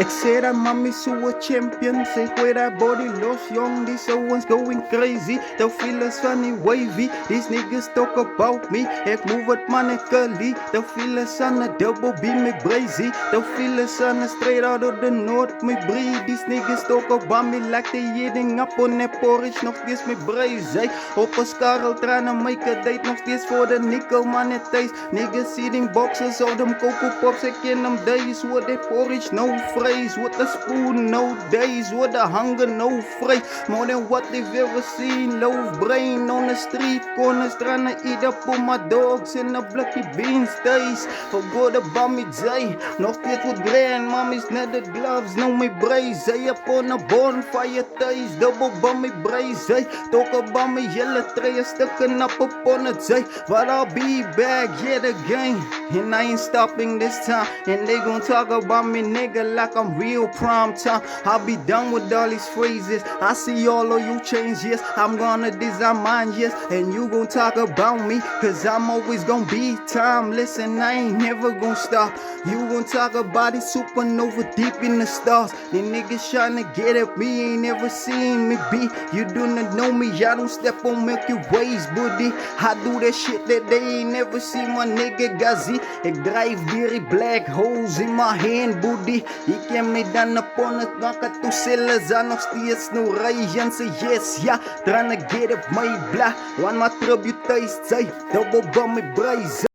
Ik zei dat mami zo een champion. Zeg hoe dat body los, jong. These ones going crazy. The feelers funny wavy. These niggas talk about me. Ik move it manically. The feelers on a double B me brazy. The feelers on a straight out of the north me breed. These niggas talk about me like they eating up on that porridge. Nog steeds me brazy. Op een skarrel trying to make a date. Nog steeds voor de nickel man het taste. Niggas eating boxes of them cocoa pops. Ik ken them days with that porridge no phrase. With the spoon no days. With the hunger no phrase. More than what they've ever seen. Low brain on the street corners trying to eat up on my dogs in the bloody beans days. Forgot about me day. Nog steeds with grandmommies net the gloves. No me brace. Hey up on the bonfire days. Double bum me brace. Hey talk about me yellow tray. Sticking up on the day. But I'll be back yet again. And I ain't stopping this time. And they gon' talk about me nigga like I'm real prime time. I'll be done with all these phrases. I see all of you change, yes. I'm gonna design mine, yes. And you gon' talk about me, cause I'm always gon' be timeless. And I ain't never gon' stop. You gon' talk about it supernova deep in the stars. The niggas tryna get at me, ain't never seen me be. You do not know me, I don't step on Milky Ways, buddy. I do that shit that they ain't never seen, my nigga Gazi. Ik drijf die black holes in my hand, buddy. Ik heb me dan upon het nakken toe zullen zijn nog steeds no rijden. Say yes, ja, tryna get up my blah. One my tribute taste, say, double bum me brazen.